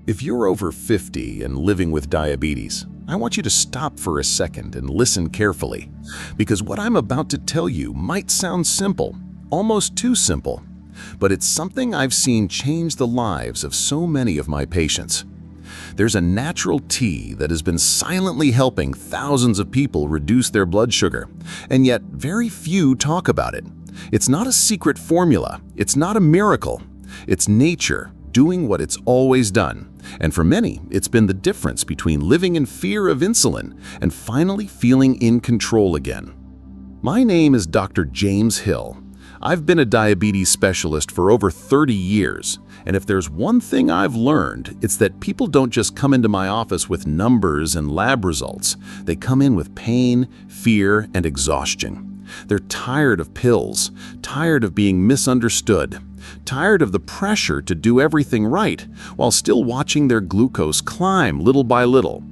If you're over 50 and living with diabetes, I want you to stop for a second and listen carefully, because what I'm about to tell you might sound simple, almost too simple, but it's something I've seen change the lives of so many of my patients. There's a natural tea that has been silently helping thousands of people reduce their blood sugar, and yet very few talk about it. It's not a secret formula, it's not a miracle, it's nature doing what it's always done. And for many, it's been the difference between living in fear of insulin and finally feeling in control again. My name is Dr. James Hill. I've been a diabetes specialist for over 30 years, and if there's one thing I've learned, it's that people don't just come into my office with numbers and lab results. They come in with pain, fear, and exhaustion. They're tired of pills, tired of being misunderstood, tired of the pressure to do everything right while still watching their glucose climb little by little.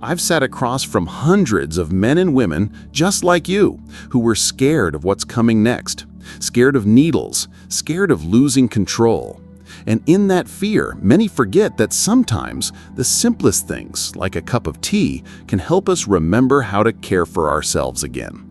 I've sat across from hundreds of men and women just like you who were scared of what's coming next, scared of needles, scared of losing control. And in that fear, many forget that sometimes the simplest things, like a cup of tea, can help us remember how to care for ourselves again.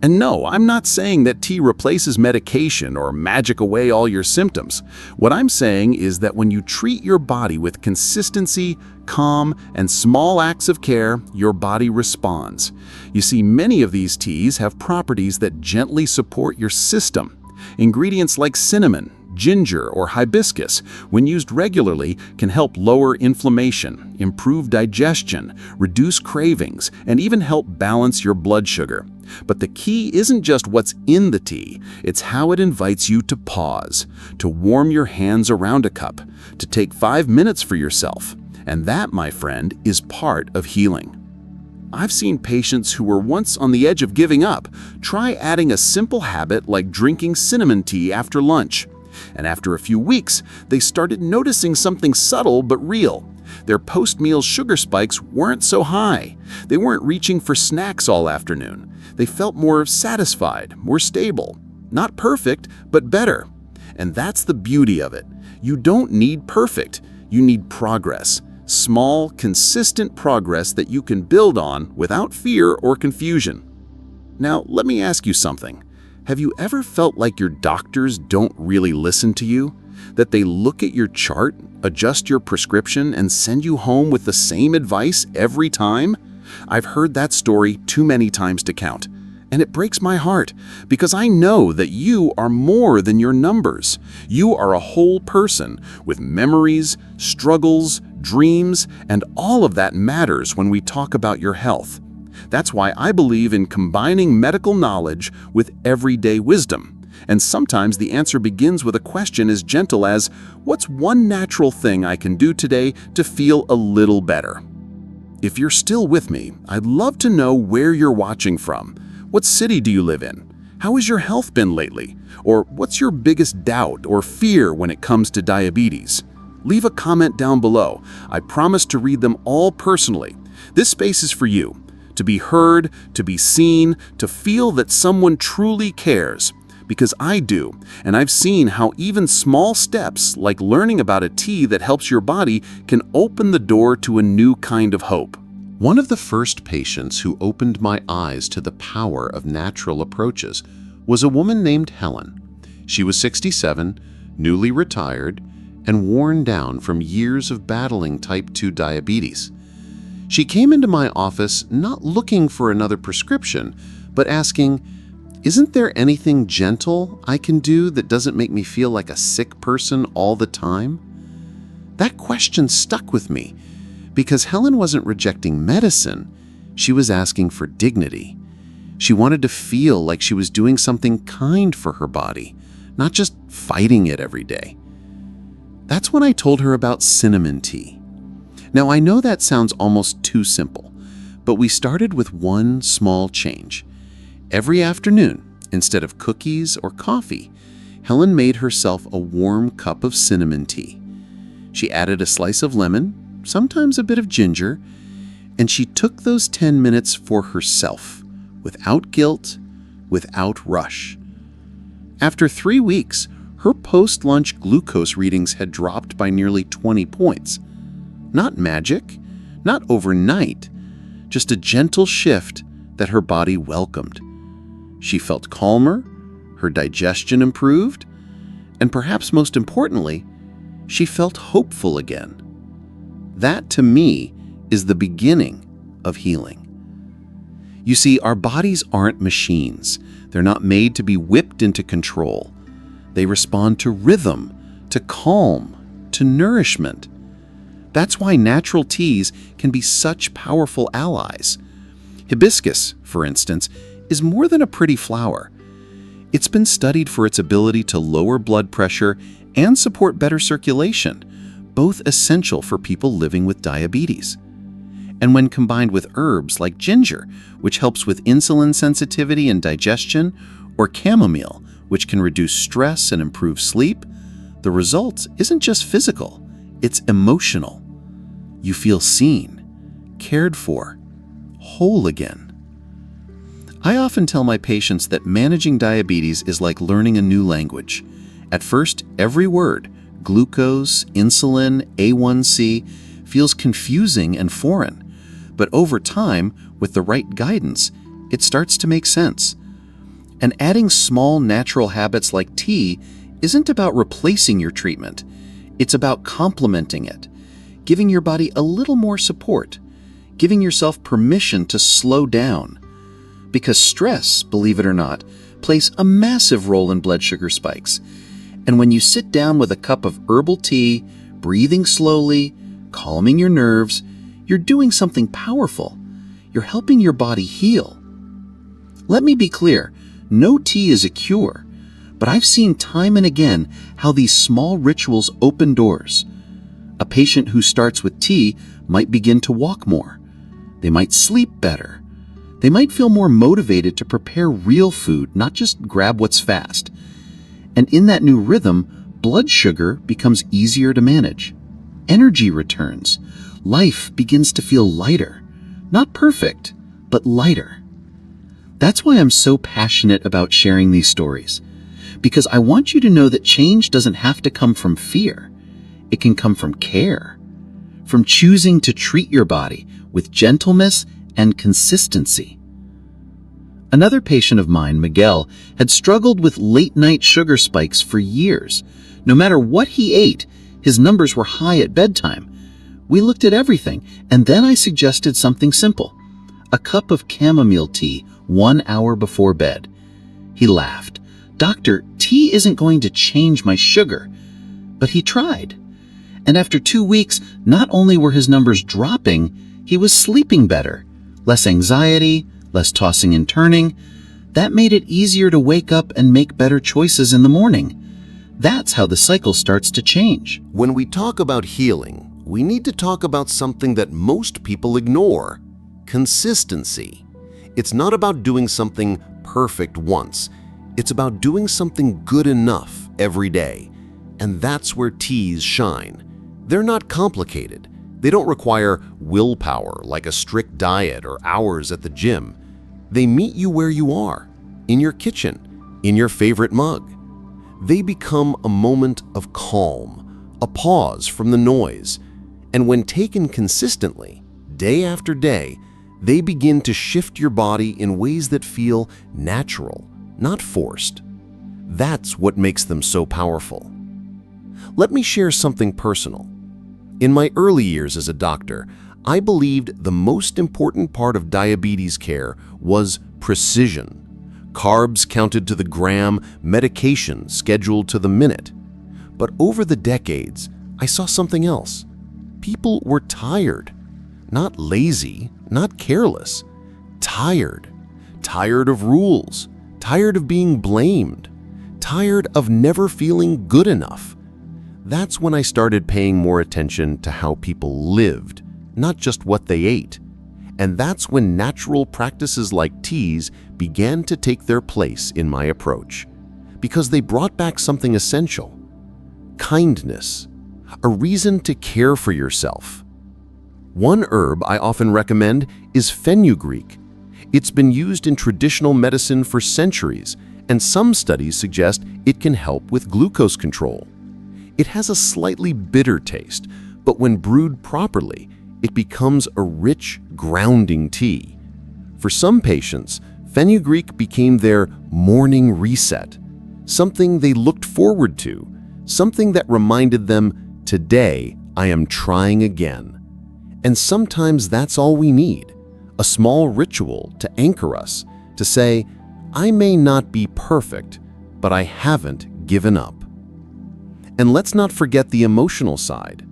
And no, I'm not saying that tea replaces medication or magic away all your symptoms. What I'm saying is that when you treat your body with consistency, calm, and small acts of care, your body responds. You see, many of these teas have properties that gently support your system. Ingredients like cinnamon, ginger, or hibiscus, when used regularly, can help lower inflammation, improve digestion, reduce cravings, and even help balance your blood sugar. But the key isn't just what's in the tea, it's how it invites you to pause, to warm your hands around a cup, to take 5 minutes for yourself. And that, my friend, is part of healing. I've seen patients who were once on the edge of giving up try adding a simple habit like drinking cinnamon tea after lunch. And after a few weeks, they started noticing something subtle but real. Their post-meal sugar spikes weren't so high. They weren't reaching for snacks all afternoon. They felt more satisfied, more stable. Not perfect, but better. And that's the beauty of it. You don't need perfect. You need progress. Small, consistent progress that you can build on without fear or confusion. Now, let me ask you something. Have you ever felt like your doctors don't really listen to you? That they look at your chart, adjust your prescription, and send you home with the same advice every time? I've heard that story too many times to count. And it breaks my heart, because I know that you are more than your numbers. You are a whole person with memories, struggles, dreams, and all of that matters when we talk about your health. That's why I believe in combining medical knowledge with everyday wisdom. And sometimes the answer begins with a question as gentle as, what's one natural thing I can do today to feel a little better? If you're still with me, I'd love to know where you're watching from. What city do you live in? How has your health been lately? Or what's your biggest doubt or fear when it comes to diabetes? Leave a comment down below. I promise to read them all personally. This space is for you. To be heard, to be seen, to feel that someone truly cares. Because I do, and I've seen how even small steps, like learning about a tea that helps your body, can open the door to a new kind of hope. One of the first patients who opened my eyes to the power of natural approaches was a woman named Helen. She was 67, newly retired, and worn down from years of battling type 2 diabetes. She came into my office not looking for another prescription, but asking, "Isn't there anything gentle I can do that doesn't make me feel like a sick person all the time?" That question stuck with me because Helen wasn't rejecting medicine, she was asking for dignity. She wanted to feel like she was doing something kind for her body, not just fighting it every day. That's when I told her about cinnamon tea. Now, I know that sounds almost too simple, but we started with one small change. Every afternoon, instead of cookies or coffee, Helen made herself a warm cup of cinnamon tea. She added a slice of lemon, sometimes a bit of ginger, and she took those 10 minutes for herself, without guilt, without rush. After 3 weeks, her post-lunch glucose readings had dropped by nearly 20 points. Not magic, not overnight, just a gentle shift that her body welcomed. She felt calmer, her digestion improved, and perhaps most importantly, she felt hopeful again. That, to me, is the beginning of healing. You see, our bodies aren't machines. They're not made to be whipped into control. They respond to rhythm, to calm, to nourishment. That's why natural teas can be such powerful allies. Hibiscus, for instance, is more than a pretty flower. It's been studied for its ability to lower blood pressure and support better circulation, both essential for people living with diabetes. And when combined with herbs like ginger, which helps with insulin sensitivity and digestion, or chamomile, which can reduce stress and improve sleep, the result isn't just physical, it's emotional. You feel seen, cared for, whole again. I often tell my patients that managing diabetes is like learning a new language. At first, every word, glucose, insulin, A1C, feels confusing and foreign. But over time, with the right guidance, it starts to make sense. And adding small natural habits like tea isn't about replacing your treatment. It's about complementing it, giving your body a little more support, giving yourself permission to slow down. Because stress, believe it or not, plays a massive role in blood sugar spikes. And when you sit down with a cup of herbal tea, breathing slowly, calming your nerves, you're doing something powerful. You're helping your body heal. Let me be clear, no tea is a cure, but I've seen time and again how these small rituals open doors. A patient who starts with tea might begin to walk more. They might sleep better. They might feel more motivated to prepare real food, not just grab what's fast. And in that new rhythm, blood sugar becomes easier to manage. Energy returns. Life begins to feel lighter. Not perfect, but lighter. That's why I'm so passionate about sharing these stories. Because I want you to know that change doesn't have to come from fear. It can come from care. From choosing to treat your body with gentleness and consistency. Another patient of mine, Miguel, had struggled with late-night sugar spikes for years. No matter what he ate, his numbers were high at bedtime. We looked at everything, and then I suggested something simple. A cup of chamomile tea 1 hour before bed. He laughed. "Doctor, tea isn't going to change my sugar." But he tried. And after 2 weeks, not only were his numbers dropping, he was sleeping better. Less anxiety, less tossing and turning. That made it easier to wake up and make better choices in the morning. That's how the cycle starts to change. When we talk about healing, we need to talk about something that most people ignore: consistency. It's not about doing something perfect once. It's about doing something good enough every day. And that's where teas shine. They're not complicated. They don't require willpower like a strict diet or hours at the gym. They meet you where you are, in your kitchen, in your favorite mug. They become a moment of calm, a pause from the noise. And when taken consistently, day after day, they begin to shift your body in ways that feel natural, not forced. That's what makes them so powerful. Let me share something personal. In my early years as a doctor, I believed the most important part of diabetes care was precision. Carbs counted to the gram, medication scheduled to the minute. But over the decades, I saw something else. People were tired. Not lazy, not careless. Tired. Tired of rules. Tired of being blamed. Tired of never feeling good enough. That's when I started paying more attention to how people lived, not just what they ate. And that's when natural practices like teas began to take their place in my approach, because they brought back something essential: kindness, a reason to care for yourself. One herb I often recommend is fenugreek. It's been used in traditional medicine for centuries, and some studies suggest it can help with glucose control. It has a slightly bitter taste, But when brewed properly, it becomes a rich, grounding tea. For some patients, fenugreek became their morning reset, something they looked forward to, something that reminded them, today I am trying again. And sometimes that's all we need, a small ritual to anchor us, to say, I may not be perfect, but I haven't given up. And let's not forget the emotional side.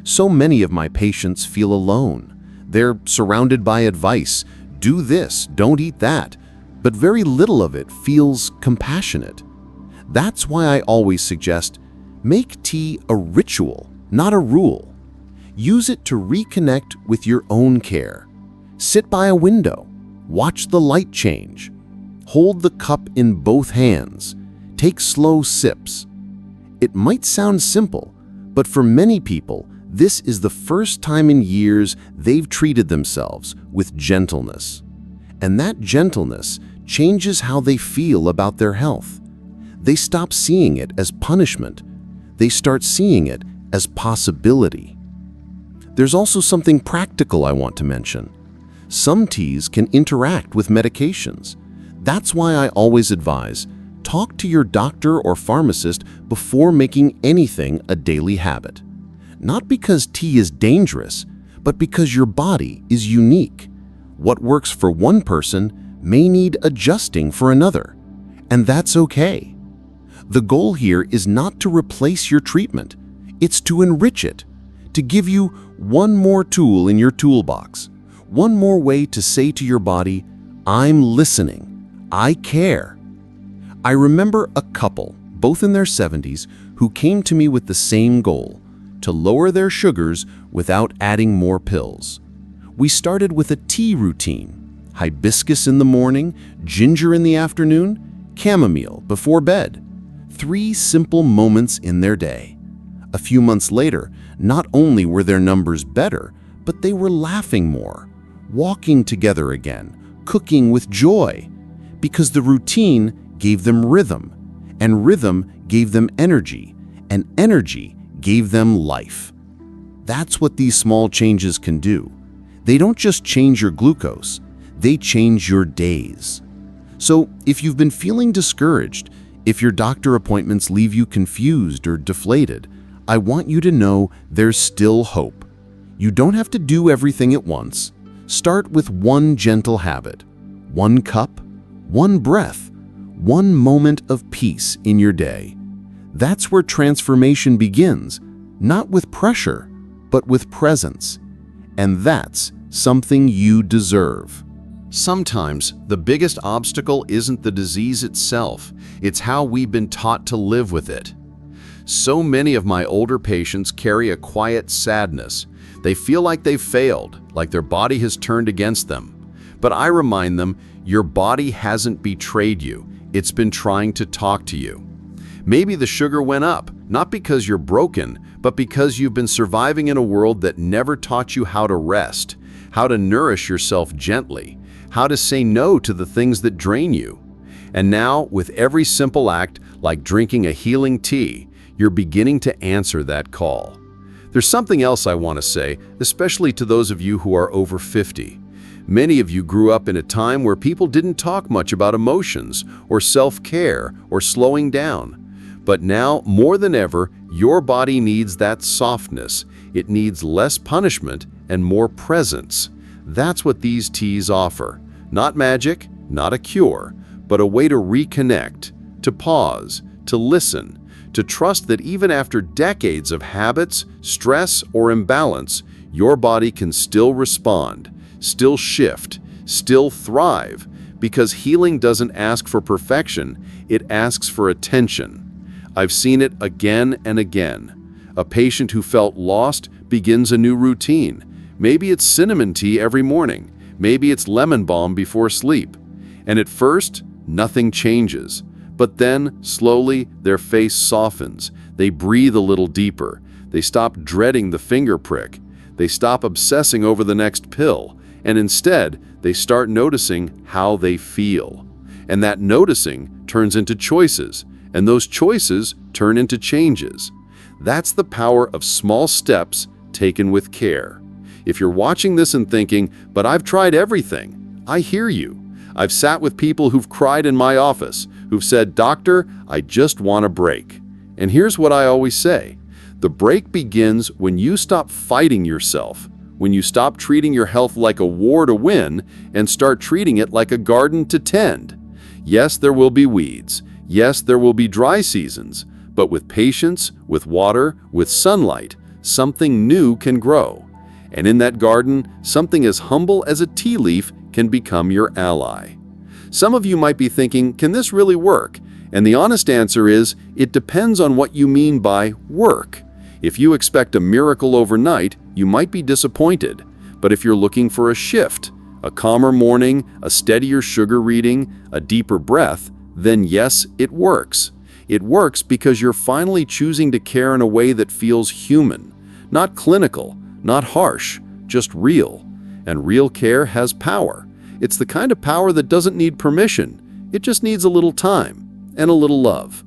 So many of my patients feel alone. They're surrounded by advice, do this, don't eat that, but very little of it feels compassionate. That's why I always suggest, make tea a ritual, not a rule. Use it to reconnect with your own care. Sit by a window, watch the light change. Hold the cup in both hands. Take slow sips. It might sound simple, but for many people, this is the first time in years they've treated themselves with gentleness. And that gentleness changes how they feel about their health. They stop seeing it as punishment. They start seeing it as possibility. There's also something practical I want to mention. Some teas can interact with medications. That's why I always advise, talk to your doctor or pharmacist before making anything a daily habit. Not because tea is dangerous, but because your body is unique. What works for one person may need adjusting for another, and that's okay. The goal here is not to replace your treatment, it's to enrich it, to give you one more tool in your toolbox, one more way to say to your body, I'm listening, I care. I remember a couple, both in their 70s, who came to me with the same goal, to lower their sugars without adding more pills. We started with a tea routine, hibiscus in the morning, ginger in the afternoon, chamomile before bed. 3 simple moments in their day. A few months later, not only were their numbers better, but they were laughing more, walking together again, cooking with joy, because the routine gave them rhythm, and rhythm gave them energy, and energy gave them life. That's what these small changes can do. They don't just change your glucose, they change your days. So if you've been feeling discouraged, if your doctor appointments leave you confused or deflated, I want you to know there's still hope. You don't have to do everything at once. Start with one gentle habit, one cup, one breath, one moment of peace in your day. That's where transformation begins, not with pressure, but with presence. And that's something you deserve. Sometimes the biggest obstacle isn't the disease itself, it's how we've been taught to live with it. So many of my older patients carry a quiet sadness. They feel like they've failed, like their body has turned against them. But I remind them, your body hasn't betrayed you, it's been trying to talk to you. Maybe the sugar went up, not because you're broken, but because you've been surviving in a world that never taught you how to rest, how to nourish yourself gently, how to say no to the things that drain you. And now, with every simple act, like drinking a healing tea, you're beginning to answer that call. There's something else I want to say, especially to those of you who are over 50. Many of you grew up in a time where people didn't talk much about emotions, or self-care, or slowing down. But now, more than ever, your body needs that softness. It needs less punishment and more presence. That's what these teas offer. Not magic, not a cure, but a way to reconnect, to pause, to listen, to trust that even after decades of habits, stress, or imbalance, your body can still respond, still shift, still thrive, because healing doesn't ask for perfection, it asks for attention. I've seen it again and again. A patient who felt lost begins a new routine. Maybe it's cinnamon tea every morning. Maybe it's lemon balm before sleep. And at first, nothing changes. But then, slowly, their face softens. They breathe a little deeper. They stop dreading the finger prick. They stop obsessing over the next pill. And instead, they start noticing how they feel. And that noticing turns into choices. And those choices turn into changes. That's the power of small steps taken with care. If you're watching this and thinking, "But I've tried everything," I hear you. I've sat with people who've cried in my office, who've said, "Doctor, I just want a break." And here's what I always say. The break begins when you stop fighting yourself, when you stop treating your health like a war to win and start treating it like a garden to tend. Yes, there will be weeds. Yes, there will be dry seasons. But with patience, with water, with sunlight, something new can grow. And in that garden, something as humble as a tea leaf can become your ally. Some of you might be thinking, can this really work? And the honest answer is, it depends on what you mean by work. If you expect a miracle overnight, you might be disappointed. But if you're looking for a shift, a calmer morning, a steadier sugar reading, a deeper breath, then yes, it works. It works because you're finally choosing to care in a way that feels human, not clinical, not harsh, just real. And real care has power. It's the kind of power that doesn't need permission. It just needs a little time and a little love.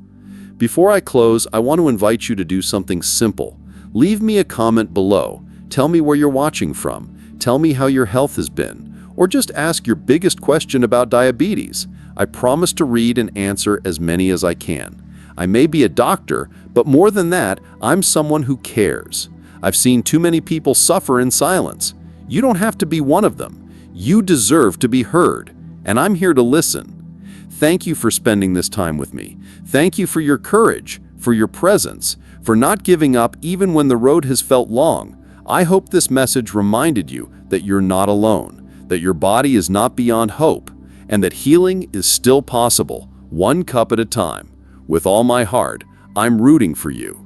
Before I close, I want to invite you to do something simple. Leave me a comment below. Tell me where you're watching from. Tell me how your health has been. Or just ask your biggest question about diabetes. I promise to read and answer as many as I can. I may be a doctor, but more than that, I'm someone who cares. I've seen too many people suffer in silence. You don't have to be one of them. You deserve to be heard, and I'm here to listen. Thank you for spending this time with me. Thank you for your courage, for your presence, for not giving up even when the road has felt long. I hope this message reminded you that you're not alone, that your body is not beyond hope, and that healing is still possible, one cup at a time. With all my heart, I'm rooting for you.